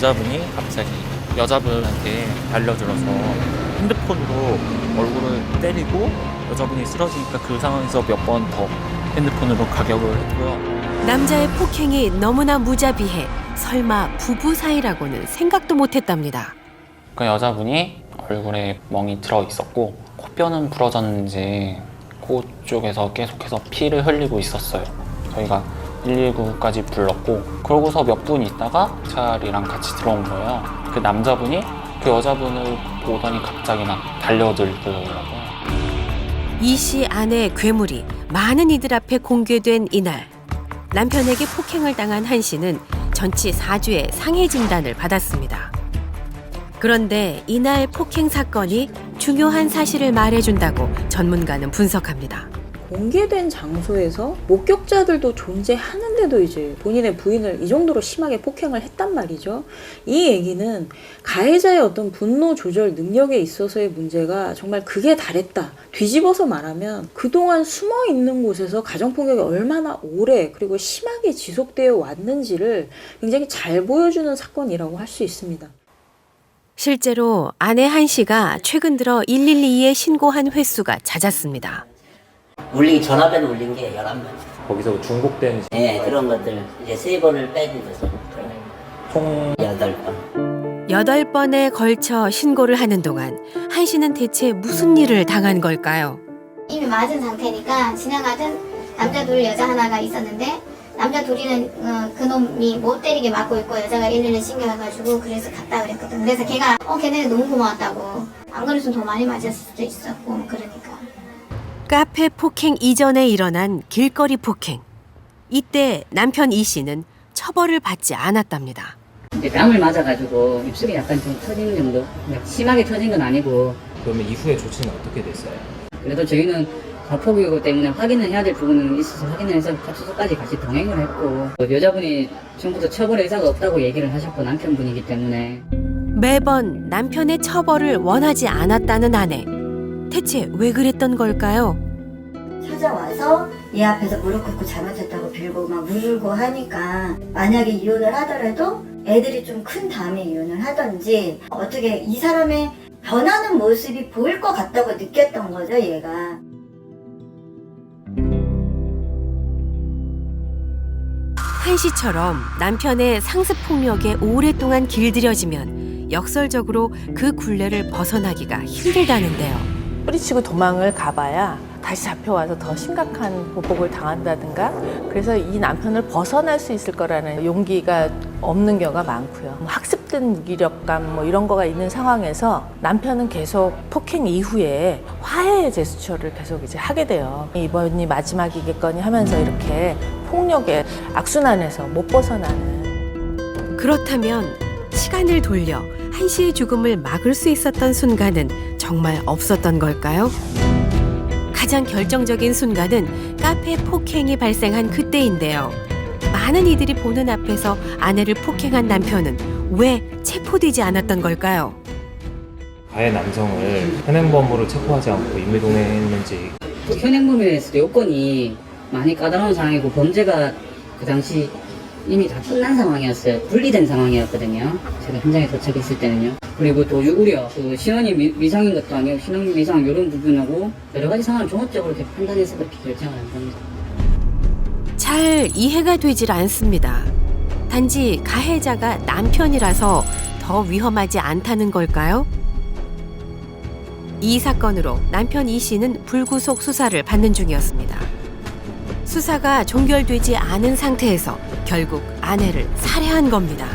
남자분이 갑자기 여자분한테 달려들어서 핸드폰으로 얼굴을 때리고 여자분이 쓰러지니까 그 상황에서 몇 번 더 핸드폰으로 가격을 했고요. 남자의 폭행이 너무나 무자비해 설마 부부 사이라고는 생각도 못했답니다. 그 여자분이 얼굴에 멍이 들어 있었고 코뼈는 부러졌는지 코 쪽에서 계속해서 피를 흘리고 있었어요. 저희가 119까지 불렀고 그러고서 몇 분 있다가 경찰이랑 같이 들어온 거예요. 그 남자분이 그 여자분을 보더니 갑자기 막 달려들더라고요. 이 씨 아내의 괴물이 많은 이들 앞에 공개된 이날, 남편에게 폭행을 당한 한 씨는 전치 4주의 상해 진단을 받았습니다. 그런데 이날 폭행 사건이 중요한 사실을 말해준다고 전문가는 분석합니다. 공개된 장소에서 목격자들도 존재하는데도 이제 본인의 부인을 이 정도로 심하게 폭행을 했단 말이죠. 이 얘기는 가해자의 어떤 분노 조절 능력에 있어서의 문제가 정말 극에 달했다. 뒤집어서 말하면 그동안 숨어 있는 곳에서 가정폭력이 얼마나 오래 그리고 심하게 지속되어 왔는지를 굉장히 잘 보여주는 사건이라고 할 수 있습니다. 실제로 아내 한 씨가 최근 들어 112에 신고한 횟수가 잦았습니다. 전화변 울린 게 11번. 거기서 중복된 네, 그런 것들 이제 3번을 빼주셔서 총 8번. 8번에 걸쳐 신고를 하는 동안 한 씨는 대체 무슨 일을 당한 걸까요? 이미 맞은 상태니까 지나가던 남자 둘 여자 하나가 있었는데 남자 둘이는 그놈이 못 때리게 맞고 있고 여자가 112에 신고해가지고 그래서 갔다 그랬거든. 그래서 걔가 걔네 너무 고마웠다고. 안 그랬으면 더 많이 맞았을 수도 있었고 그러니까. 카페 폭행 이전에 일어난 길거리 폭행. 이때 남편 이 씨는 처벌을 받지 않았답니다. 이제 뺨을 맞아가지고 입술이 약간 좀 터지는 정도? 심하게 터진 건 아니고. 그러면 이후의 조치는 어떻게 됐어요? 그래도 저희는 가폭이기 때문에 확인을 해야 될 부분은 있어서 확인을 해서 파출소까지 같이 동행을 했고 여자분이 처음부터 처벌 의사가 없다고 얘기를 하셨고 남편분이기 때문에 매번 남편의 처벌을 원하지 않았다는 아내. 대체 왜 그랬던 걸까요? 찾아와서 얘 앞에서 무릎 꿇고 잘못했다고 빌고 막 물고 하니까 만약에 이혼을 하더라도 애들이 좀 큰 다음에 이혼을 하던지 어떻게 이 사람의 변하는 모습이 보일 것 같다고 느꼈던 거죠, 얘가. 한 씨처럼 남편의 상습 폭력에 오랫동안 길들여지면 역설적으로 그 굴레를 벗어나기가 힘들다는데요. 뿌리치고 도망을 가봐야 다시 잡혀와서 더 심각한 보복을 당한다든가 그래서 이 남편을 벗어날 수 있을 거라는 용기가 없는 경우가 많고요. 학습된 무기력감 이런 거가 있는 상황에서 남편은 계속 폭행 이후에 화해의 제스처를 계속 이제 하게 돼요. 이번이 마지막이겠거니 하면서 이렇게 폭력의 악순환에서 못 벗어나는. 그렇다면 시간을 돌려 한 씨의 죽음을 막을 수 있었던 순간은 정말 없었던 걸까요? 가장 결정적인 순간은 카페 폭행이 발생한 그때인데요. 많은 이들이 보는 앞에서 아내를 폭행한 남편은 왜 체포되지 않았던 걸까요? 가해 남성을 현행범으로 체포하지 않고 임의동행했는지. 현행범에 대해서 요건이 많이 까다로운 상황이고 범죄가 그 당시 이미 다 끝난 상황이었어요. 분리된 상황이었거든요. 제가 현장에 도착했을 때는요. 그리고 또 우려, 그 신원이 미상인 것도 아니고 신원 미상 이런 부분하고 여러 가지 상황을 종합적으로 이렇게 판단해서 그렇게 결정을 한 겁니다. 잘 이해가 되질 않습니다. 단지 가해자가 남편이라서 더 위험하지 않다는 걸까요? 이 사건으로 남편 이 씨는 불구속 수사를 받는 중이었습니다. 수사가 종결되지 않은 상태에서 결국 아내를 살해한 겁니다.